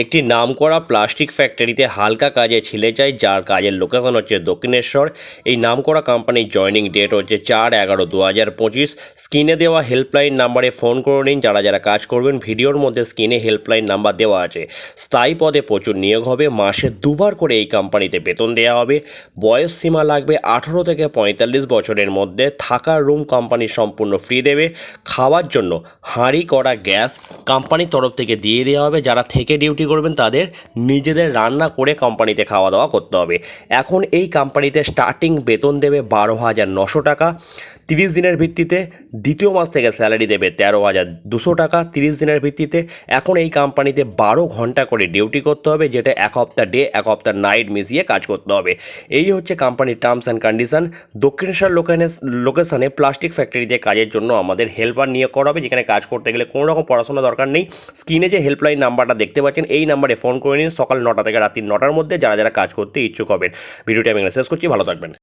একটি নামকরা প্লাস্টিক ফ্যাক্টরিতে হালকা কাজে ছিলে যায়, যার কাজের লোকেশন হচ্ছে দক্ষিণেশ্বর। এই নামকরা কোম্পানির জয়নিং ডেট হচ্ছে 4/11/2025। স্ক্রিনে দেওয়া হেল্পলাইন নাম্বারে ফোন করে নিন। যারা যারা কাজ করবেন, ভিডিওর মধ্যে স্ক্রিনে হেল্পলাইন নাম্বার দেওয়া আছে। স্থায়ী পদে প্রচুর নিয়োগ হবে, মাসে দুবার করে এই কোম্পানিতে বেতন দেওয়া হবে। বয়স সীমা লাগবে 18 থেকে 45 বছরের মধ্যে। থাকার রুম কোম্পানি সম্পূর্ণ ফ্রি দেবে। খাওয়ার জন্য হাঁড়ি করা গ্যাস কোম্পানির তরফ থেকে দিয়ে দেওয়া হবে। যারা থেকে ডিউটি করবেন তাদের নিজেদের রান্না করে কোম্পানিতে খাওয়া দাওয়া করতে হবে। এখন এই কোম্পানিতে স্টার্টিং বেতন দেবে 12,900 টাকা 30 দিনের ভিত্তিতে। দ্বিতীয় মাস থেকে স্যালারি দেবে 13,200 টাকা 30 দিনের ভিত্তিতে। এখন এই কোম্পানিতে 12 ঘন্টা করে ডিউটি করতে হবে, যেটা এক সপ্তাহ ডে এক সপ্তাহ নাইট মিশিয়ে কাজ করতে হবে। এই হচ্ছে কোম্পানির টার্মস অ্যান্ড কন্ডিশন। দক্ষিণেশ্বর লোকেশনে প্লাস্টিক ফ্যাক্টরিতে কাজের জন্য আমাদের হেল্পার নিয়োগ করা হবে, যেখানে কাজ করতে গেলে কোনো রকম পড়াশোনা দরকার নেই। স্ক্রিনে যে হেল্পলাইন নাম্বারটা দেখতে পাচ্ছেন, এই নাম্বারে ফোন করে নিন সকাল 9টা থেকে রাত্রি 9টার মধ্যে, যারা যারা কাজ করতে ইচ্ছুক হবেন। ভিডিওটি আমি এখানে শেষ করছি, ভালো থাকবেন।